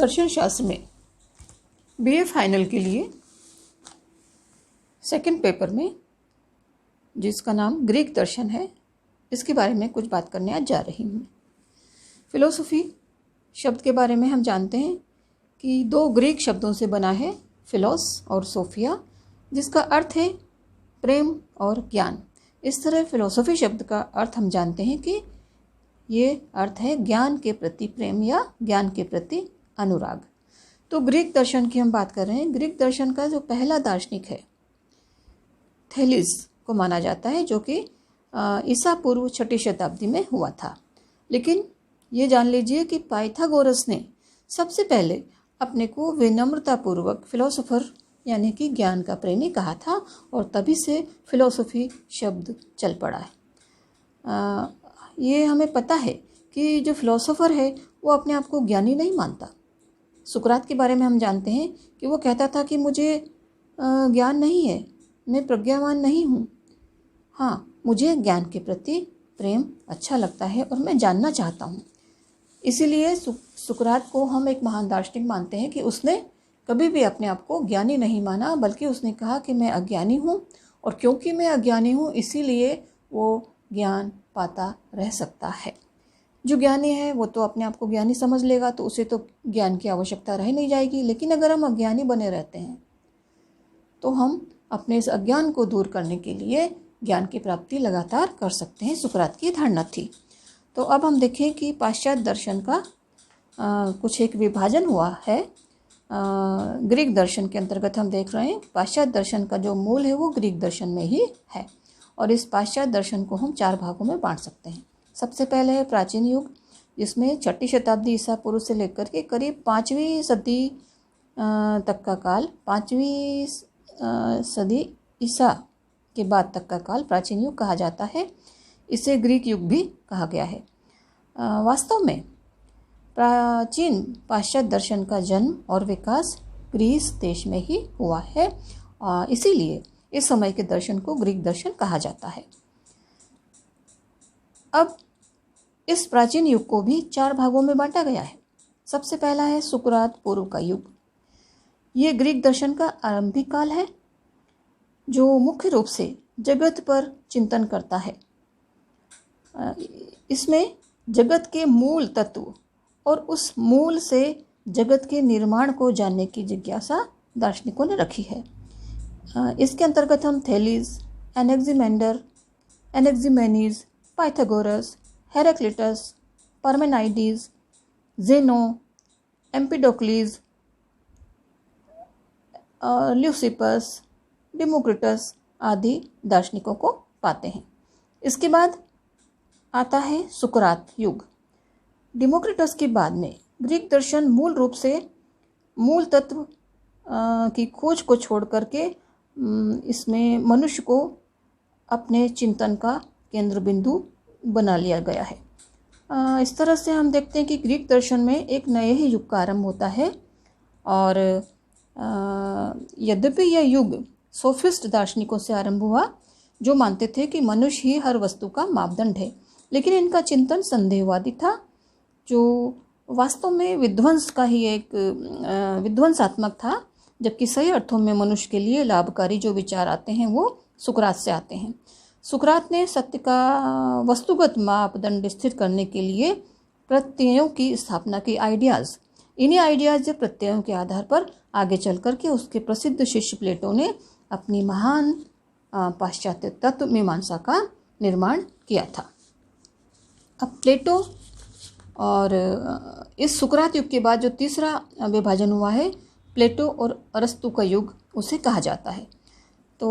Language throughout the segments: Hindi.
दर्शन शास्त्र में बीए फाइनल के लिए सेकंड पेपर में जिसका नाम ग्रीक दर्शन है, इसके बारे में कुछ बात करने आज जा रही हूँ। फिलोसफी शब्द के बारे में हम जानते हैं कि दो ग्रीक शब्दों से बना है, फिलोस और सोफिया, जिसका अर्थ है प्रेम और ज्ञान। इस तरह फिलोसफी शब्द का अर्थ हम जानते हैं कि ये अर्थ है ज्ञान के प्रति प्रेम या ज्ञान के प्रति अनुराग। तो ग्रीक दर्शन की हम बात कर रहे हैं। ग्रीक दर्शन का जो पहला दार्शनिक है थेलिस को माना जाता है, जो कि ईसा पूर्व 6वीं शताब्दी में हुआ था। लेकिन ये जान लीजिए कि पाइथागोरस ने सबसे पहले अपने को विनम्रतापूर्वक फिलोसोफर यानी कि ज्ञान का प्रेमी कहा था, और तभी से फिलोसफी शब्द चल पड़ा है। ये हमें पता है कि जो फिलोसोफर है वो अपने आप को ज्ञानी नहीं मानता। सुकरात के बारे में हम जानते हैं कि वो कहता था कि मुझे ज्ञान नहीं है, मैं प्रज्ञावान नहीं हूँ। हाँ, मुझे ज्ञान के प्रति प्रेम अच्छा लगता है और मैं जानना चाहता हूँ। इसीलिए सुकरात को हम एक महान दार्शनिक मानते हैं कि उसने कभी भी अपने आप को ज्ञानी नहीं माना, बल्कि उसने कहा कि मैं अज्ञानी हूँ, और क्योंकि मैं अज्ञानी हूँ इसीलिए वो ज्ञान पाता रह सकता है। जो ज्ञानी है वो तो अपने आप को ज्ञानी समझ लेगा, तो उसे तो ज्ञान की आवश्यकता रह नहीं जाएगी। लेकिन अगर हम अज्ञानी बने रहते हैं तो हम अपने इस अज्ञान को दूर करने के लिए ज्ञान की प्राप्ति लगातार कर सकते हैं। सुकरात की धारणा थी। तो अब हम देखें कि पाश्चात्य दर्शन का कुछ एक विभाजन हुआ है। ग्रीक दर्शन के अंतर्गत हम देख रहे हैं पाश्चात्य दर्शन का जो मूल है वो ग्रीक दर्शन में ही है, और इस पाश्चात्य दर्शन को हम 4 भागों में बांट सकते हैं। सबसे पहले है प्राचीन युग, जिसमें 6वीं शताब्दी ईसा पूर्व से लेकर के करीब 5वीं सदी तक का काल, 5वीं सदी ईसा के बाद तक का काल प्राचीन युग कहा जाता है। इसे ग्रीक युग भी कहा गया है। वास्तव में प्राचीन पाश्चात्य दर्शन का जन्म और विकास ग्रीस देश में ही हुआ है, इसीलिए इस समय के दर्शन को ग्रीक दर्शन कहा जाता है। अब इस प्राचीन युग को भी 4 भागों में बांटा गया है। सबसे पहला है सुकरात पूर्व का युग। ये ग्रीक दर्शन का आरंभिक काल है, जो मुख्य रूप से जगत पर चिंतन करता है। इसमें जगत के मूल तत्व और उस मूल से जगत के निर्माण को जानने की जिज्ञासा दार्शनिकों ने रखी है। इसके अंतर्गत हम Thales, Anaximander, Anaximenes, Pythagoras, Heraclitus, Parmenides, Zeno, Empedocles, Leucippus, Democritus आदि दार्शनिकों को पाते हैं। इसके बाद आता है सुकरात युग। डेमोक्रिटस के बाद में ग्रीक दर्शन मूल रूप से मूल तत्व की खोज को छोड़ करके इसमें मनुष्य को अपने चिंतन का केंद्र बिंदु बना लिया गया है। इस तरह से हम देखते हैं कि ग्रीक दर्शन में एक नए ही युग का आरंभ होता है, और यद्यपि यह युग सोफिस्ट दार्शनिकों से आरंभ हुआ, जो मानते थे कि मनुष्य ही हर वस्तु का मापदंड है, लेकिन इनका चिंतन संदेहवादी था, जो वास्तव में विध्वंस का ही एक विध्वंसात्मक था, जबकि सही अर्थों में मनुष्य के लिए लाभकारी जो विचार आते हैं वो सुकरात से आते हैं। सुकरात ने सत्य का वस्तुगत मापदंड स्थिर करने के लिए प्रत्ययों की स्थापना की आइडियाज़। इन्हीं आइडियाज़ या प्रत्ययों के आधार पर आगे चल कर के उसके प्रसिद्ध शिष्य प्लेटो ने अपनी महान पाश्चात्य तत्व मीमांसा का निर्माण किया था। अब प्लेटो और इस सुकरात युग के बाद जो तीसरा विभाजन हुआ है, प्लेटो और अरस्तु का युग उसे कहा जाता है। तो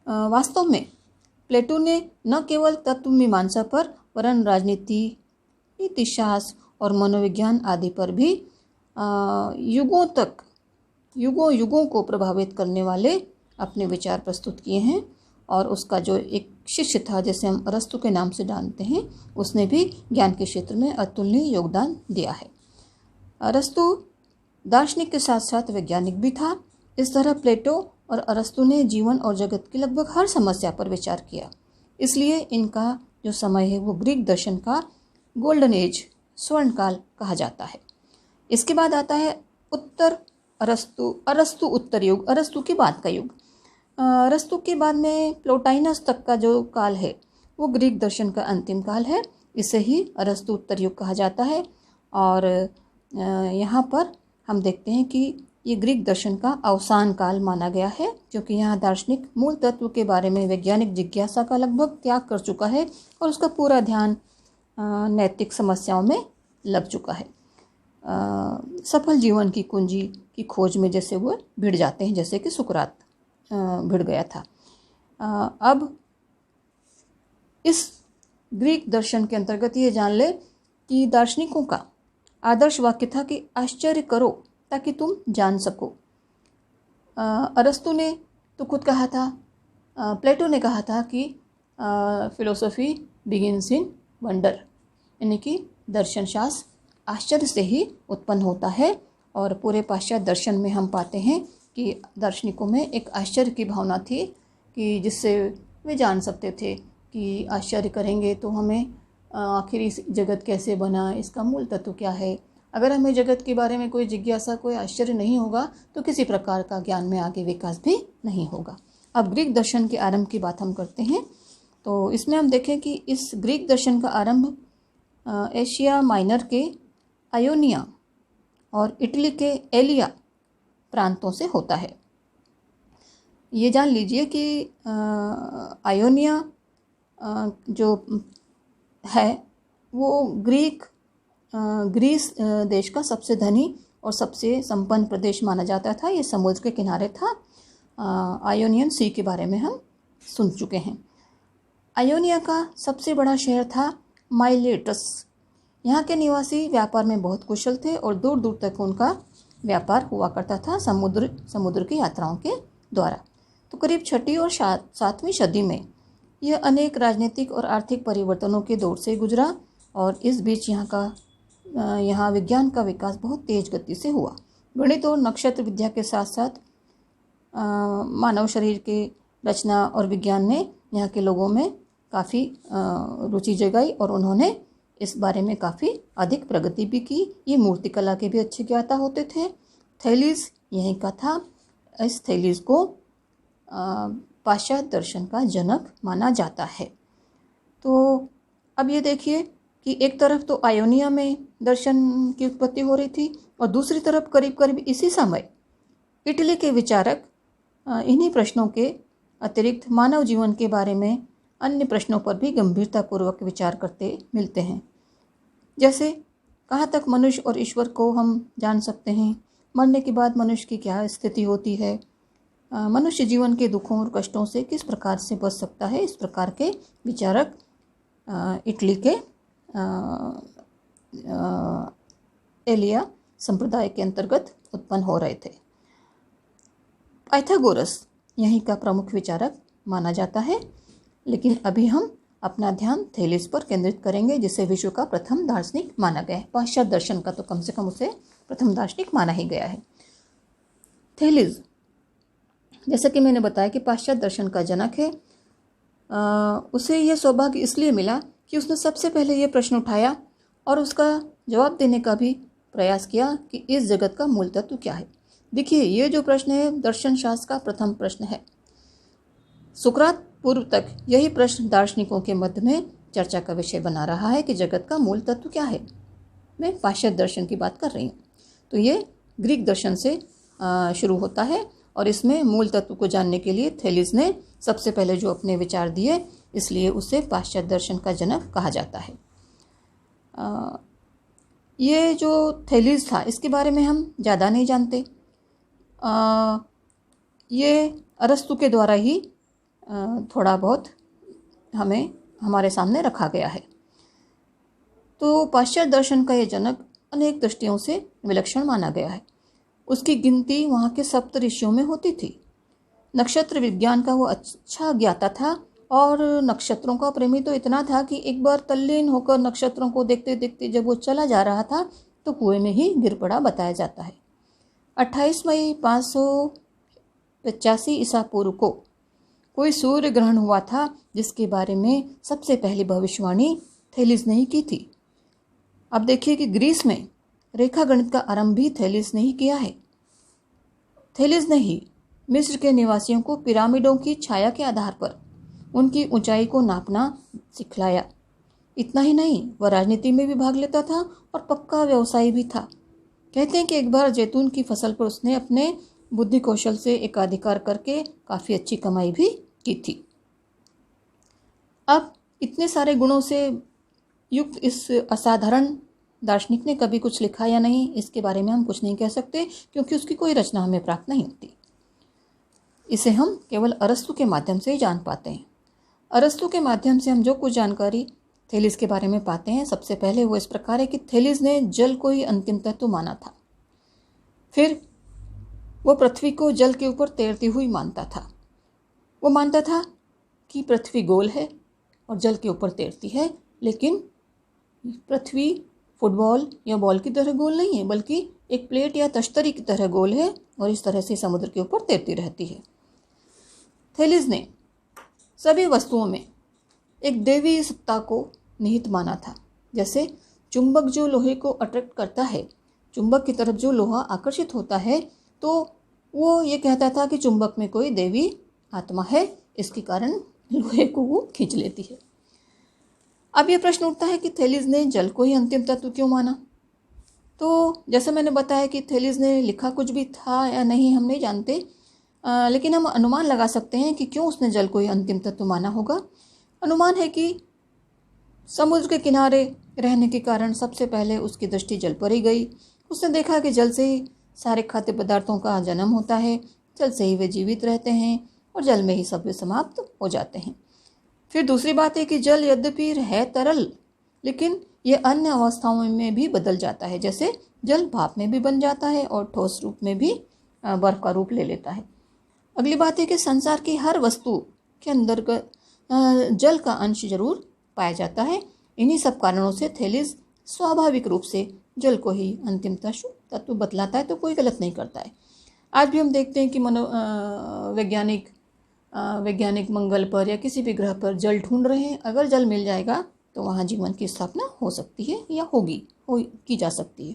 वास्तव में प्लेटो ने न केवल तत्व मीमांसा पर, वरन राजनीति, नीतिशास्त्र और मनोविज्ञान आदि पर भी युगों को प्रभावित करने वाले अपने विचार प्रस्तुत किए हैं। और उसका जो एक शिष्य था, जैसे हम अरस्तु के नाम से जानते हैं, उसने भी ज्ञान के क्षेत्र में अतुलनीय योगदान दिया है। अरस्तु दार्शनिक के साथ साथ वैज्ञानिक भी था। इस तरह प्लेटो और अरस्तु ने जीवन और जगत की लगभग हर समस्या पर विचार किया। इसलिए इनका जो समय है वो ग्रीक दर्शन का गोल्डन एज, स्वर्णकाल कहा जाता है। इसके बाद आता है उत्तर अरस्तु, अरस्तु उत्तर युग, अरस्तु के बाद का युग। अरस्तु के बाद में प्लोटाइनस तक का जो काल है वो ग्रीक दर्शन का अंतिम काल है, इसे ही अरस्तु उत्तर युग कहा जाता है। और यहाँ पर हम देखते हैं कि ये ग्रीक दर्शन का अवसान काल माना गया है, क्योंकि यहाँ दार्शनिक मूल तत्व के बारे में वैज्ञानिक जिज्ञासा का लगभग त्याग कर चुका है और उसका पूरा ध्यान नैतिक समस्याओं में लग चुका है। सफल जीवन की कुंजी की खोज में जैसे वो भिड़ जाते हैं, जैसे कि सुकरात भिड़ गया था। अब इस ग्रीक दर्शन के अंतर्गत ये जान ले कि दार्शनिकों का आदर्श वाक्य था कि आश्चर्य करो ताकि तुम जान सको। अरस्तु ने तो खुद कहा था, प्लेटो ने कहा था कि फिलोसॉफी बिगिन्स इन वंडर, यानी कि दर्शन शास्त्र आश्चर्य से ही उत्पन्न होता है। और पूरे पाश्चात्य दर्शन में हम पाते हैं कि दार्शनिकों में एक आश्चर्य की भावना थी कि जिससे वे जान सकते थे कि आश्चर्य करेंगे तो हमें आखिर इस जगत कैसे बना, इसका मूल तत्व क्या है। अगर हमें जगत के बारे में कोई जिज्ञासा, कोई आश्चर्य नहीं होगा तो किसी प्रकार का ज्ञान में आगे विकास भी नहीं होगा। अब ग्रीक दर्शन के आरंभ की बात हम करते हैं, तो इसमें हम देखें कि इस ग्रीक दर्शन का आरंभ एशिया माइनर के आयोनिया और इटली के एलिया प्रांतों से होता है। ये जान लीजिए कि आयोनिया जो है वो ग्रीस देश का सबसे धनी और सबसे संपन्न प्रदेश माना जाता था। ये समुद्र के किनारे था। आयोनियन सी के बारे में हम सुन चुके हैं। आयोनिया का सबसे बड़ा शहर था माइलेटस। यहाँ के निवासी व्यापार में बहुत कुशल थे और दूर दूर तक उनका व्यापार हुआ करता था समुद्र की यात्राओं के द्वारा। तो करीब 6वीं और 7वीं सदी में यह अनेक राजनीतिक और आर्थिक परिवर्तनों के दौर से गुजरा और इस बीच यहाँ विज्ञान का विकास बहुत तेज गति से हुआ। गणित और नक्षत्र विद्या के साथ साथ मानव शरीर के रचना और विज्ञान ने यहाँ के लोगों में काफ़ी रुचि जगाई और उन्होंने इस बारे में काफ़ी अधिक प्रगति भी की। ये मूर्तिकला के भी अच्छे ज्ञाता होते थे। थैलीस यहीं का था। इस थैलीस को पाश्चात्य दर्शन का जनक माना जाता है। तो अब ये देखिए कि एक तरफ तो आयोनिया में दर्शन की उत्पत्ति हो रही थी और दूसरी तरफ करीब करीब इसी समय इटली के विचारक इन्हीं प्रश्नों के अतिरिक्त मानव जीवन के बारे में अन्य प्रश्नों पर भी गंभीरतापूर्वक विचार करते मिलते हैं। जैसे कहाँ तक मनुष्य और ईश्वर को हम जान सकते हैं, मरने के बाद मनुष्य की क्या स्थिति होती है, मनुष्य जीवन के दुखों और कष्टों से किस प्रकार से बच सकता है। इस प्रकार के विचारक इटली के एलिया संप्रदाय के अंतर्गत उत्पन्न हो रहे थे। पाइथागोरस यहीं का प्रमुख विचारक माना जाता है, लेकिन अभी हम अपना ध्यान थैलीस पर केंद्रित करेंगे, जिसे विश्व का प्रथम दार्शनिक माना गया है। पाश्चात्य दर्शन का तो कम से कम उसे प्रथम दार्शनिक माना ही गया है। थैलीस, जैसा कि मैंने बताया कि पाश्चात्य दर्शन का जनक है। उसे यह सौभाग्य इसलिए मिला कि उसने सबसे पहले ये प्रश्न उठाया और उसका जवाब देने का भी प्रयास किया कि इस जगत का मूल तत्व क्या है। देखिए, ये जो प्रश्न है दर्शन शास्त्र का प्रथम प्रश्न है। सुकरात पूर्व तक यही प्रश्न दार्शनिकों के मध्य में चर्चा का विषय बना रहा है कि जगत का मूल तत्व क्या है। मैं पाश्चात्य दर्शन की बात कर रही हूँ। तो ये ग्रीक दर्शन से शुरू होता है और इसमें मूल तत्व को जानने के लिए थैलीस ने सबसे पहले जो अपने विचार दिए, इसलिए उसे पाश्चात्य दर्शन का जनक कहा जाता है। ये जो थैलीस था इसके बारे में हम ज़्यादा नहीं जानते। ये अरस्तु के द्वारा ही थोड़ा बहुत हमारे सामने रखा गया है। तो पाश्चात्य दर्शन का ये जनक अनेक दृष्टियों से विलक्षण माना गया है। उसकी गिनती वहाँ के सप्त ऋषियों में होती थी। नक्षत्र विज्ञान का वो अच्छा ज्ञाता था और नक्षत्रों का प्रेमी तो इतना था कि एक बार तल्लीन होकर नक्षत्रों को देखते देखते जब वो चला जा रहा था तो कुएं में ही गिर पड़ा, बताया जाता है। 28 मई 585 ईसा पूर्व को कोई सूर्य ग्रहण हुआ था, जिसके बारे में सबसे पहली भविष्यवाणी थैलीस ने ही की थी। अब देखिए कि ग्रीस में रेखा गणित का आरंभ भी थेलिस ने ही किया है। थेलिस ने ही मिस्र के निवासियों को पिरामिडों की छाया के आधार पर उनकी ऊंचाई को नापना सिखलाया। इतना ही नहीं, वह राजनीति में भी भाग लेता था और पक्का व्यवसायी भी था। कहते हैं कि एक बार जैतून की फसल पर उसने अपने बुद्धि कौशल से एकाधिकार करके काफ़ी अच्छी कमाई भी की थी। अब इतने सारे गुणों से युक्त इस असाधारण दार्शनिक ने कभी कुछ लिखा या नहीं, इसके बारे में हम कुछ नहीं कह सकते, क्योंकि उसकी कोई रचना हमें प्राप्त नहीं होती। इसे हम केवल अरस्तु के माध्यम से ही जान पाते हैं। अरस्तु के माध्यम से हम जो कुछ जानकारी थेलिस के बारे में पाते हैं, सबसे पहले वो इस प्रकार है कि थेलिस ने जल को ही अंतिम तत्व माना था। फिर वो पृथ्वी को जल के ऊपर तैरती हुई मानता था। वो मानता था कि पृथ्वी गोल है और जल के ऊपर तैरती है, लेकिन पृथ्वी फुटबॉल या बॉल की तरह गोल नहीं है, बल्कि एक प्लेट या तश्तरी की तरह गोल है और इस तरह से समुद्र के ऊपर तैरती रहती है। थेलिस ने सभी वस्तुओं में एक दैवीय सत्ता को निहित माना था। जैसे चुंबक जो लोहे को अट्रैक्ट करता है, चुंबक की तरफ जो लोहा आकर्षित होता है, तो वो ये कहता था कि चुंबक में कोई दैवी आत्मा है, इसके कारण लोहे को वो खींच लेती है। अब ये प्रश्न उठता है कि थेलिस ने जल को ही अंतिम तत्व क्यों माना। तो जैसे मैंने बताया कि थेलिस ने लिखा कुछ भी था या नहीं हम नहीं जानते, लेकिन हम अनुमान लगा सकते हैं कि क्यों उसने जल को ही अंतिम तत्व माना होगा। अनुमान है कि समुद्र के किनारे रहने के कारण सबसे पहले उसकी दृष्टि जल पर ही गई। उसने देखा कि जल से ही सारे खाद्य पदार्थों का जन्म होता है, जल से ही वे जीवित रहते हैं और जल में ही सब वे समाप्त हो जाते हैं। फिर दूसरी बात है कि जल यद्यपि है तरल, लेकिन ये अन्य अवस्थाओं में भी बदल जाता है। जैसे जल भाप में भी बन जाता है और ठोस रूप में भी बर्फ का रूप ले लेता है। अगली बात है कि संसार की हर वस्तु के अंदर जल का अंश जरूर पाया जाता है। इन्हीं सब कारणों से थेलिस स्वाभाविक रूप से जल को ही अंतिम तत्व बतलाता है, तो कोई गलत नहीं करता है। आज भी हम देखते हैं कि वैज्ञानिक मंगल पर या किसी भी ग्रह पर जल ढूंढ रहे हैं। अगर जल मिल जाएगा तो वहाँ जीवन की स्थापना हो सकती है या की जा सकती है।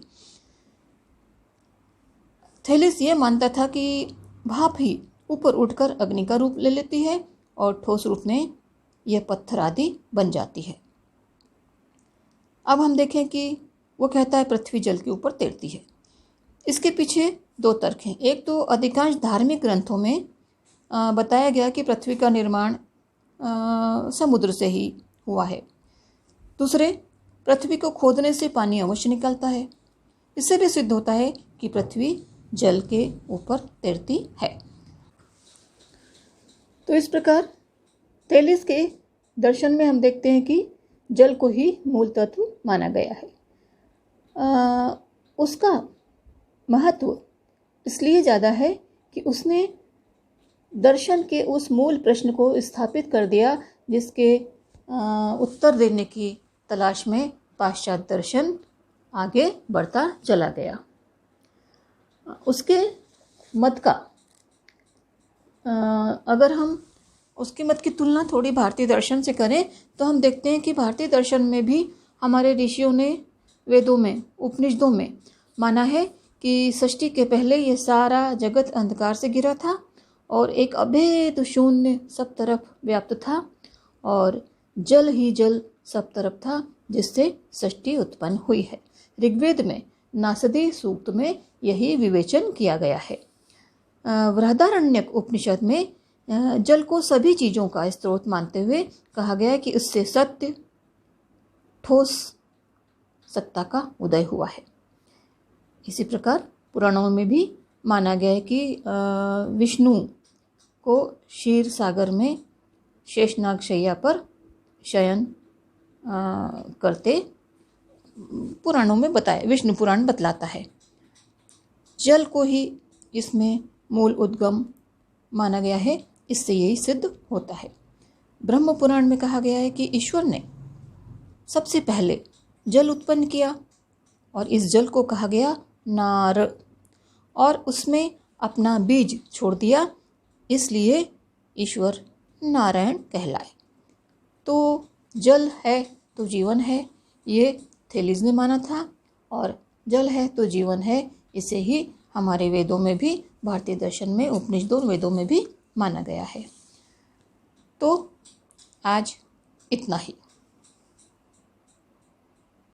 थेलिस ये मानता था कि भाप ही ऊपर उठकर अग्नि का रूप ले लेती है और ठोस रूप में यह पत्थर आदि बन जाती है। अब हम देखें कि वो कहता है पृथ्वी जल के ऊपर तैरती है। इसके पीछे दो तर्क हैं। एक तो अधिकांश धार्मिक ग्रंथों में बताया गया कि पृथ्वी का निर्माण समुद्र से ही हुआ है। दूसरे, पृथ्वी को खोदने से पानी अवश्य निकलता है। इससे भी सिद्ध होता है कि पृथ्वी जल के ऊपर तैरती है। तो इस प्रकार थेलिस के दर्शन में हम देखते हैं कि जल को ही मूल तत्व माना गया है। उसका महत्व इसलिए ज़्यादा है कि उसने दर्शन के उस मूल प्रश्न को स्थापित कर दिया, जिसके उत्तर देने की तलाश में पाश्चात्य दर्शन आगे बढ़ता चला गया। उसके मत का अगर हम उसके मत की तुलना थोड़ी भारतीय दर्शन से करें तो हम देखते हैं कि भारतीय दर्शन में भी हमारे ऋषियों ने वेदों में, उपनिषदों में माना है कि सृष्टि के पहले ये सारा जगत अंधकार से घिरा था और एक अभेद शून्य सब तरफ व्याप्त था और जल ही जल सब तरफ था, जिससे सृष्टि उत्पन्न हुई है। ऋग्वेद में नासदी सूक्त में यही विवेचन किया गया है। बृहदारण्यक उपनिषद में जल को सभी चीज़ों का स्रोत मानते हुए कहा गया है कि उससे सत्य, ठोस सत्ता का उदय हुआ है। इसी प्रकार पुराणों में भी माना गया है कि विष्णु को क्षीर सागर में शेषनाग शैया पर शयन करते पुराणों में बताया, विष्णु पुराण बतलाता है। जल को ही इसमें मूल उद्गम माना गया है, इससे यही सिद्ध होता है। ब्रह्म पुराण में कहा गया है कि ईश्वर ने सबसे पहले जल उत्पन्न किया और इस जल को कहा गया नार और उसमें अपना बीज छोड़ दिया, इसलिए ईश्वर नारायण कहलाए। तो जल है तो जीवन है, ये थेलिस ने माना था और जल है तो जीवन है, इसे ही हमारे वेदों में भी, भारतीय दर्शन में, उपनिषदों वेदों में भी माना गया है। तो आज इतना ही।